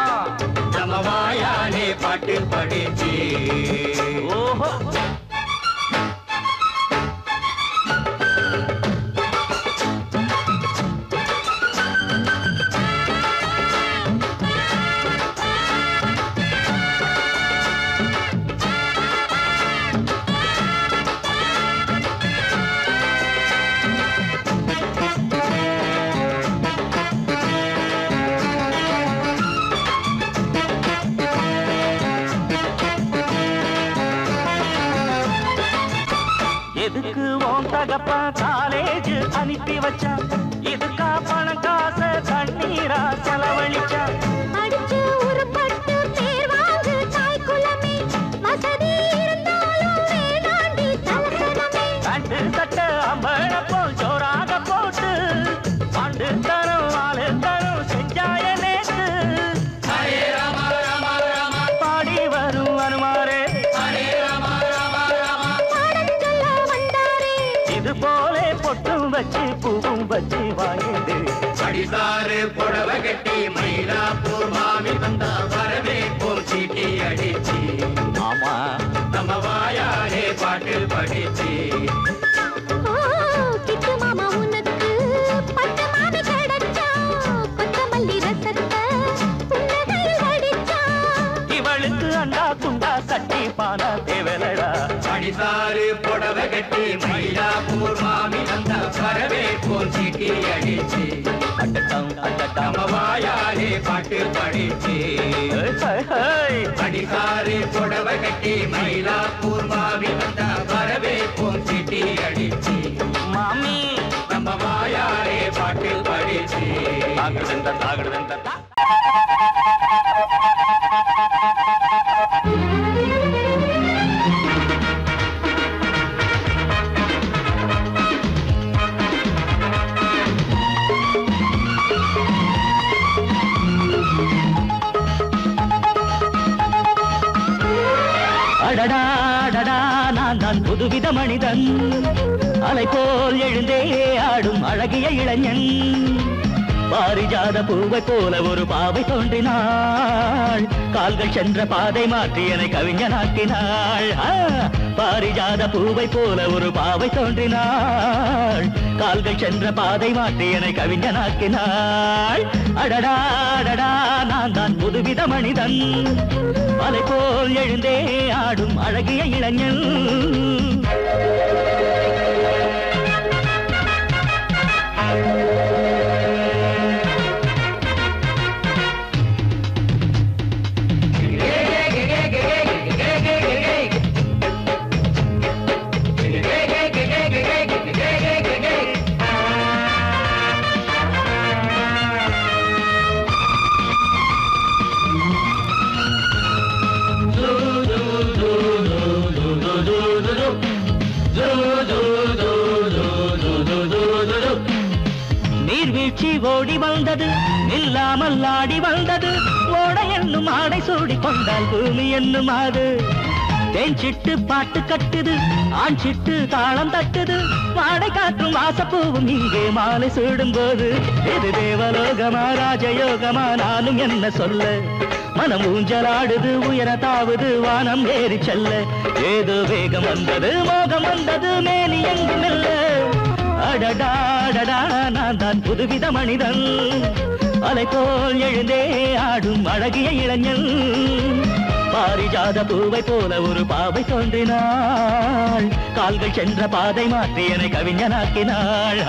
நம்ம வாயாலே பாட்டு படிச்சு. ஓஹோ எதுக்கு உன் தகப்பா காலேஜ் அனுப்பி வச்சான்? இதுக்கா பணம் காச தண்ணீரா செலவழிச்சா? அடிச்சு உருப்பட்டு பேர் வாங்கு தாய் குலமே வசதி இருந்தாலும் வேணாண்டி தலசனமே. கண்டு சட்ட அம்பழ போல் ஜோராக போட்டு ஆண்டு தரம் ஆளு தரம் செஞ்சாய நேற்று. ஹரே ராம ராம ராம பாடி வரும் அனுமாரே ஹரே ராம ராம ராம பாடஞ்சொல்ல வந்தாரே இது போலே பொட்டும் வச்சு பூவும் வச்சு வாங்கிடு. படிசாறு புடவை கட்டி மயிலாப்பூர் மாமி வந்தா வரவே போல் சீட்டி அடிச்சு ஆமா நம்ம வாயாலே பாட்டு படிச்சு. கிட்டு மாமா உனக்கு பட்டு மாமி கிடைச்சா கொத்தமல்லி ரசத்தை புன்னகையில் வடிச்சா. இவளுக்கு அண்டா துண்டா சட்டி பானா தேவலடா. படிசாறு புடவை கட்டி மயிலாப்பூர் மாமி வந்தா வரவே போல் சீட்டி அடிச்சு அட்டட்டம் அட்டட்டம் நம்ம வாயாலே பாட்டு படிச்சு. படிசாறு புடவை கட்டி மயிலாப்பூர் மாமி வந்தா வரவே போல் சீட்டி அடிச்சு மாமி நம்ம வாயாலே பாட்டு படிச்சு. தாகுடுதந்த தாகுடுதந்த அடடா அடடா நான் தான் புதுவித மனிதன் அலை போல் எழுந்தே ஆடும் அழகிய இளைஞன். பாரிஜாத பூவை போல ஒரு பாவை தோன்றினாள் கால்கள் சென்ற பாதை மாற்றி என்னை கவிஞனாக்கினாள். பாரிஜாத பூவை போல ஒரு பாவை தோன்றினாள் கால்கள் சென்ற பாதை மாற்றி என்னை கவிஞனாக்கினாள். அடடா அடடா நான் தான் புதுவித மனிதன் அலை போல் எழுந்தே ஆடும் அழகிய இளைஞன். நீர்வீழ்ச்சி ஓடி வந்தது நில்லாமல் ஆடி வந்தது ஓட என்னும் ஆடை சூடி கொண்டால் பூமி என்னும் ஆடு. தேஞ்சிட்டு பாட்டு கட்டுது ஆண் சிட்டு தாளம் தட்டுது வாடை காற்றும் வாசப்பூவும் இங்கே மாலை சூடும் போது. இது தேவலோகமா ராஜயோகமா நானும் என்ன சொல்ல? மனம் ஊஞ்சலாடுது உயர தாவுது வானம் ஏறி செல்ல. ஏதோ வேகம் வந்தது மோகம் வந்தது மேனி எங்கும் இல்ல. அடடா அடடா நான் தான் புதுவித மனிதன் அலை போல் எழுந்தே ஆடும் அழகிய இளைஞன். பாரிஜாத பூவை போல ஒரு பாவை தோன்றினாள் கால்கள் சென்ற பாதை மாற்றி என்னை கவிஞனாக்கினாள்.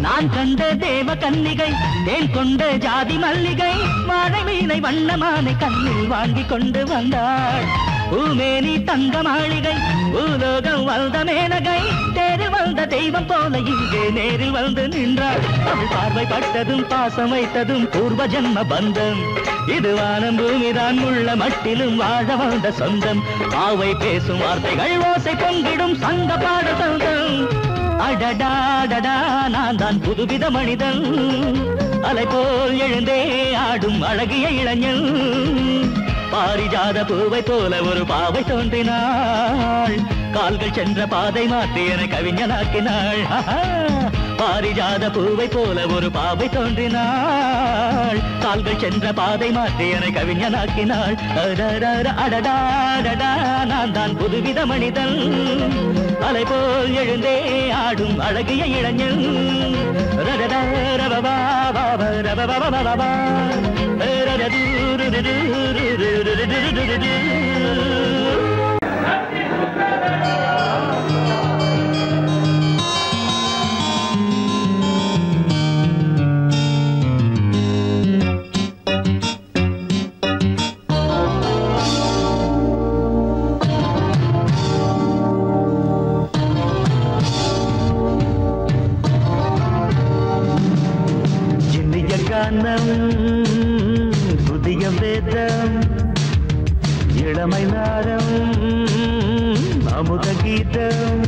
நான் கண்ட தேவ கன்னிகை தேன் கொண்ட ஜாதி மல்லிகை வாழை மீனை வண்ணமானை கண்ணில் வாங்கி கொண்டு வந்தாள். பூமேனி தங்க மாளிகை பூலோகம் வந்த மேனகை தேரில் வந்த தெய்வம் போல இங்கே நேரில் வந்து நின்றாள். அவள் பார்வை பட்டதும் பாசம் வைத்ததும் பூர்வ ஜென்ம பந்தம். இது வானம் பூமிதான் உள்ள மட்டிலும் வாழ வந்த சொந்தம். பாவை பேசும் வார்த்தைகள் ஓசை பொங்கிடும் சங்க பாட சொந்தம். அடடாடடா நான் தான் புதுவித மனிதன். அலை போல் எழுந்தே ஆடும் அழகிய இளைஞன். பாரிஜாத பூவை போல ஒரு பாவை தோன்றினாள். கால்கள் சென்ற பாதை மாற்றி என கவிஞனாக்கினாள். பாரிஜாத பூவை போல ஒரு பாவை தோன்றினாள். கால்கள் சென்ற பாதை மாற்றி என கவிஞனாக்கினாள். அடடாடடா நான் தான் புதுவித மனிதன். அலை போல் எழுந்தே ஆடும் அழகிய இளைஞன். புதிய வேதம் இளமை நாரம் அமுத கீதம்.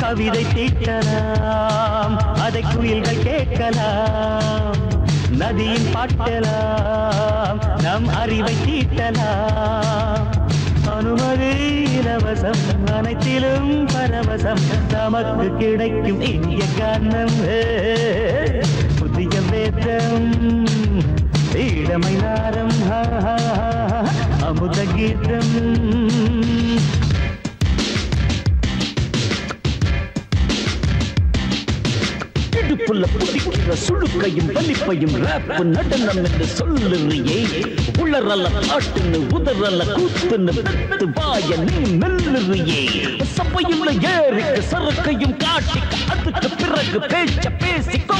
கவிதை தீட்டலாம் அதை குயில்கள் கேட்கலாம். நதியின் பாட்டலாம் நம் அறிவை தீட்டலாம். அனுமதி இலவசம் அனைத்திலும் பரவசம். நமக்கு கிடைக்கும் இனிய கானம் புதிய வேதம் இளமை நாரம் அமுத கீதம். இடுப்புள்ள புதிக்கிற சுழுக்கையும் வலிப்பையும் ராப்பு நடனம் என்று சொல்லுறியே. உளரல்ல பாட்டுன்னு உதறல்ல கூத்துன்னு பெத்து வாய நீ மெல்லுறியே. சபையுள்ள ஏறிக்கு சரக்கையும் காட்டிக்க அதுக்கு பிறகு பேச்ச பேசிக்கோ.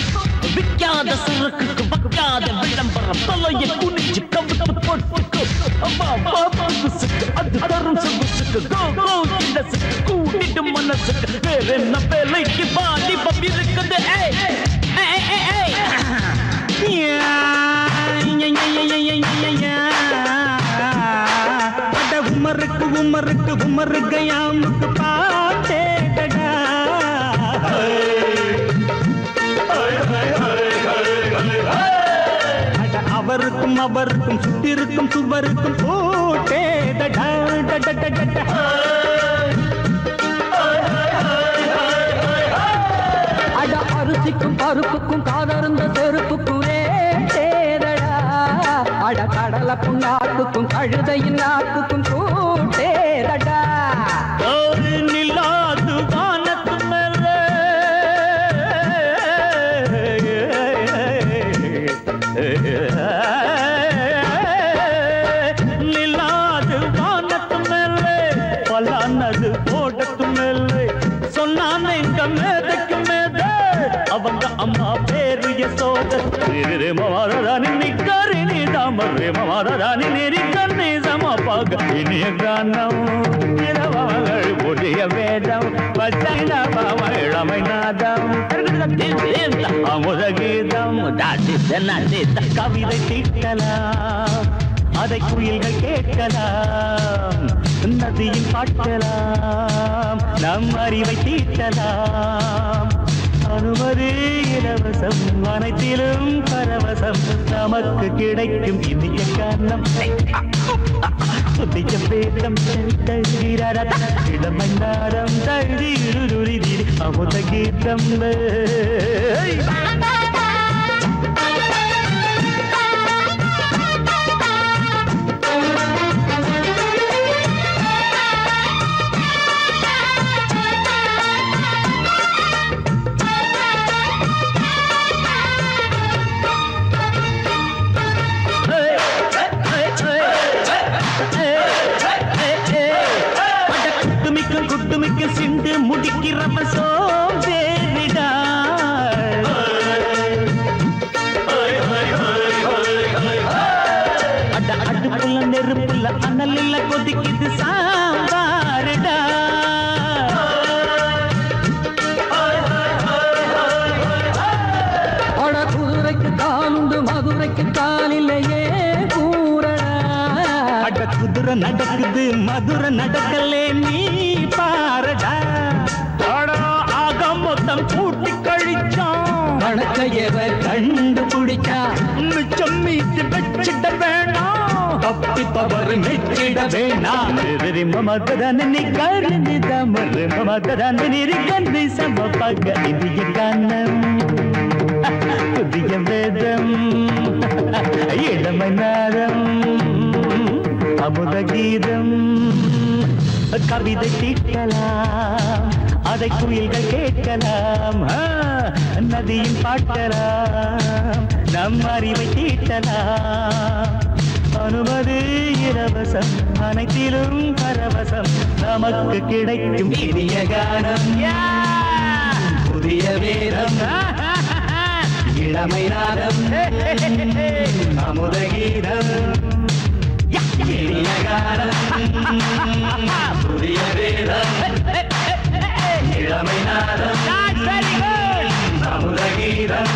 விற்காத சரக்குக்கு வைக்காத விளம்பரம் தலையை குனிஞ்சு கவிட்டு போட்டுக்கோ. அது தரும் சொகுசுக்கு கூட்டிட்டு மனசுக்கு வேற என்ன வேலைக்கு வாலிபம் இருக்குது. உமருக்கு உமருக்கு உமருக்கு யாமுக்கு பாட்டேடா. அவருக்கும் அவருக்கும் சுத்திருக்கும் சுவருக்கும் போட்டேடா. அட அரிசிக்கும் பருப்புக்கும் காதருந்த செருப்புக்கும் ரேடா. அட கடலை புண்ணாக்குக்கும் கழுதையின் நாக்குக்கும் கூட்டேடா. நில்லாது வானத்து மேல நில்லாது வானத்து மேல பலானது போடத்து மேல சொன்னான் எங்க மேதைக்கு மேத அவங்க அம்மா பேரு யசோத. மாதாராணி நிக்காரி நீ தாமரே மாதாராணி நெறி கண்ணே சமப்பாக இனிய கானம் இரவங்கள் புதிய வேதம் இளமை நாதம் அமுத கீதம். கவிதை தீட்டலாம் அதை குயில்கள் கேட்கலாம். நதியில் பாட்டலாம் நம் அறிவை தீட்டலாம். அனுமதி இலவசம் அனைத்திலும் பரவசம். நமக்கு கிடைக்கும் இனிய காரணம் புதிய வேதம் இளமை நாரம் தழுதி அமுத கீதம். குட்டுமிக்க சிண்டு முடிக்கிறப்ப சோம்பேறிடா. அடுப்புல நெருப்புல அனலில் கொதிக்குது சாம்பாருடா. மதுரை நடக்கலே நீ பாரடா. ஆக மொத்தம் கூட்டி கழிச்சான் வணக்கையவ கண்டுபிடிச்சா மிச்சம் மீட்டு வச்சிட வேணாம், தப்பி தவறு மெச்சிட வேணாம். மமதனி கருணி தமர் மமதனி கந்தி சமபக இந்திய கானம் புதிய வேதம் இளமை நாதம் அமுத கீதம். கவிதை தீட்டலாம், அதை குயில்கள் கேட்கலாம், நதியின் பாட்டலாம், நம் அறிவை தீட்டலாம். அனுமதி இலவசம், அனைத்திலும் பரவசம், நமக்கு கிடைக்கும் இனிய கானம். புதிய வேதம் இளமை நாதம் அமுத கீதம். இனிய கானம் புதிய வேதம் இளமை நாதம் அமுத கீதம்.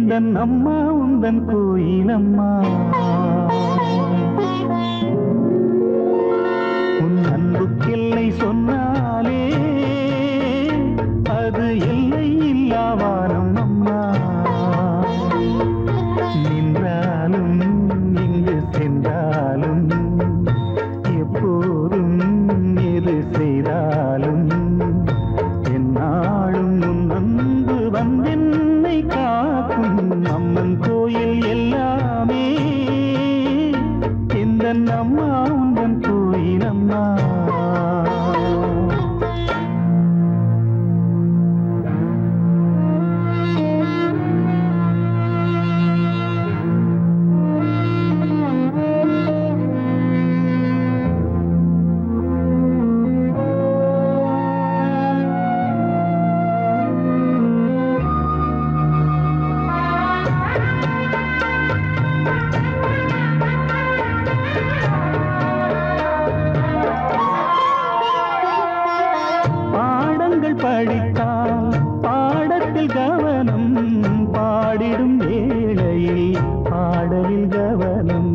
எந்தன் அம்மா உந்தன் கோயிலம்மா உன் அன்புக்கெல்லை சொன்னாலே அது எல்லை இல்லாவானம் அம்மா நின்றாலும் இங்கு சென்றாலும் எப்போதும் எது செய்தாலும் என்னாலும் உன் அன்பு வந்தென்னை காக்கும் அம்மன் கோயில் எல்லாமே எந்தன் அம்மா உந்தன் கோயில் அம்மா படித்தால் பாடத்தில் கவனம் பாடிடும் வேளையில் பாடலில் கவனம்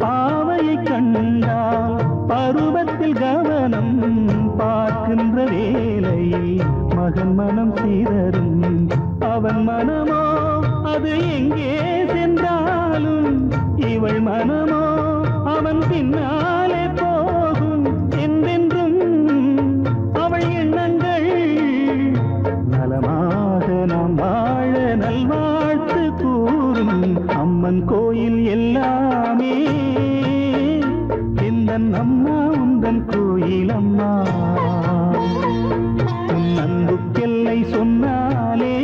பாவையை கண்டால் பருவத்தில் கவனம் பார்க்கின்ற வேளையில் மகன் மனம் சீரரும் அவன் மனமோ அது எங்கே சென்றாலும் இவள் மனமோ அவன் பின்னாலே போகும் என்றென்றும் அவள் எண்ணங்கள் நலமாக நாம் வாழ நல்வாழ்த்து கூறும் அம்மன் கோயில் எல்லாமே எந்தன் அம்மா உந்தன் கோயில் அம்மா உன் அன்புக்கெல்லை சொன்னாலே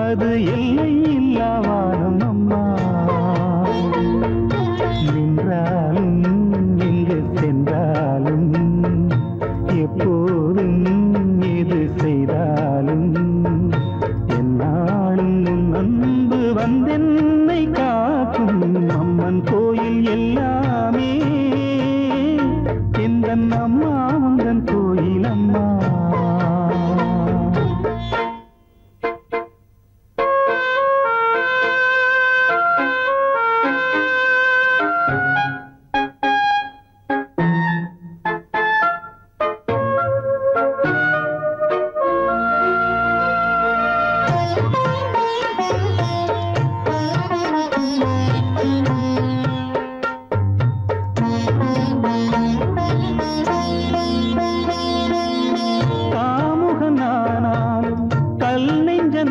அது எல்லை இல்லாவானம் அம்மா நின்றாலும் எங்கு சென்றாலும் எப்போதும் எது செய்தாலும் என்னாலும் உன் அன்பு வந்தென்னை காக்கும் அம்மன் கோயில் எல்லாமே எந்தன் அம்மா உந்தன் கோயில் அம்மா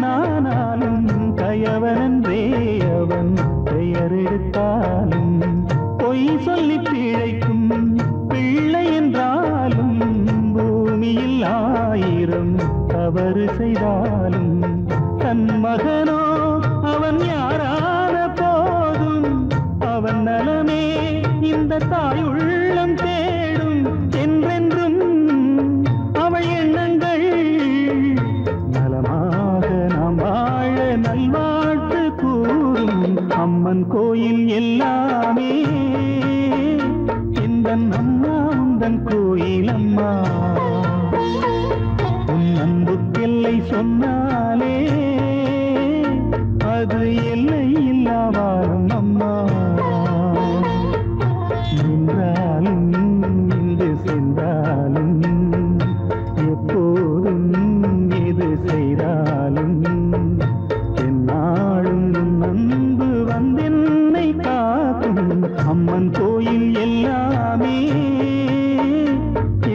நானாலும் கயவனன்றே அவன் பெயர் எடுத்தாலும் பொய் சொல்லி பிழைக்கும் பிள்ளை என்றாலும் பூமியில் 1000 தவறு செய்தாலும் தன் மகனோ அவன் யாரான போதும் அவன் நலமே இந்த தாய் உள்ளம் தேடும் என்றென்றும் அவள் எண்ணங்கள் நலமாக நாம் வாழ நல்வாழ்த்து கூறும் அம்மன் கோயில் எல்லாமே எந்தன் அம்மா உந்தன் கோயில் அம்மா உன் அன்புக்கெல்லை சொன்னாலே அது எல்லை இல்லாவாரும் அம்மா நின்றாலும் இங்கு சென்றாலும் எப்போதும் எது செய்தாலும் என்னாலும் அன்பு வந்தென்னை காக்கும் அம்மன் கோயில் எல்லாமே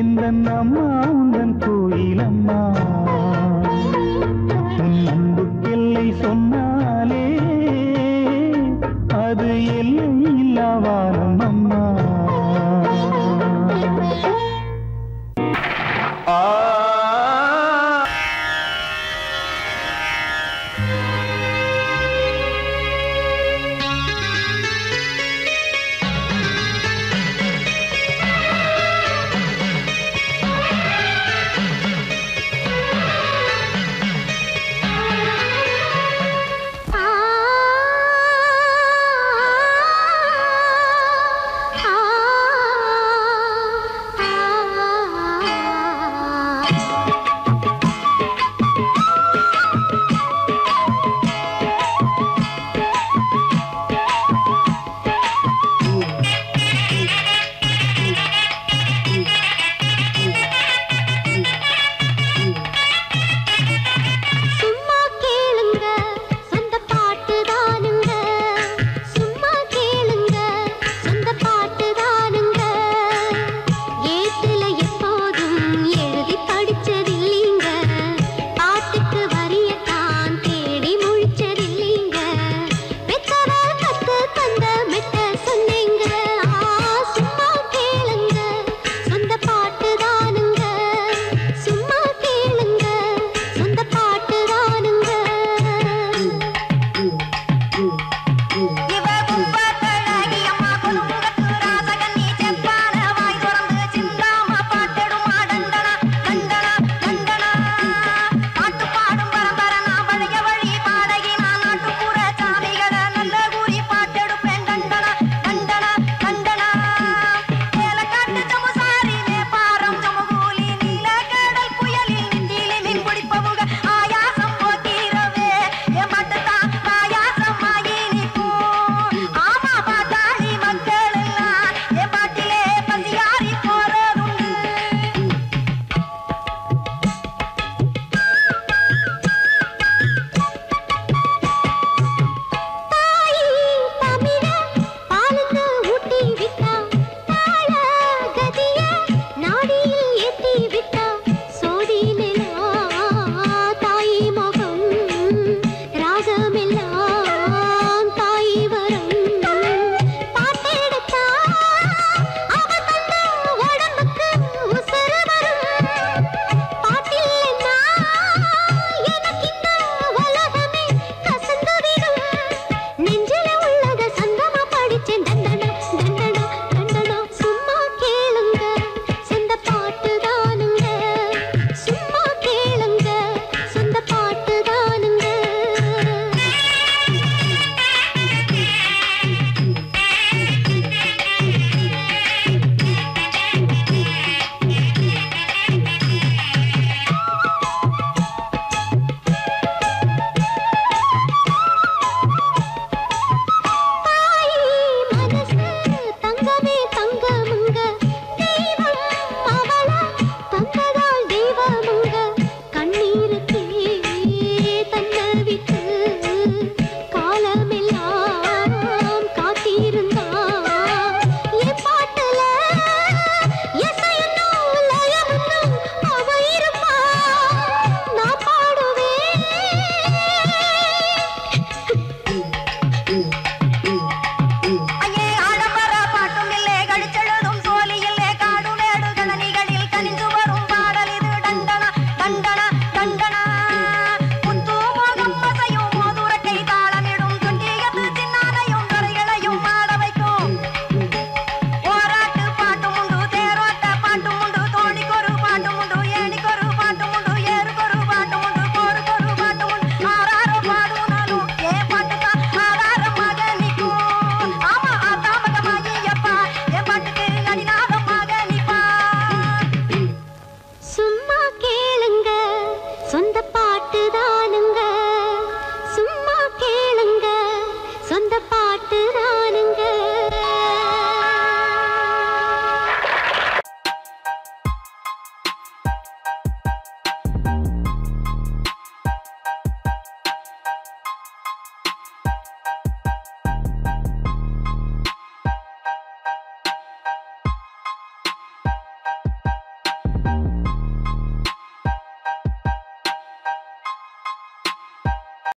எந்தன் அம்மா உந்தன் கோயில் அம்மா உன் அன்புக்கெல்லை சொன்ன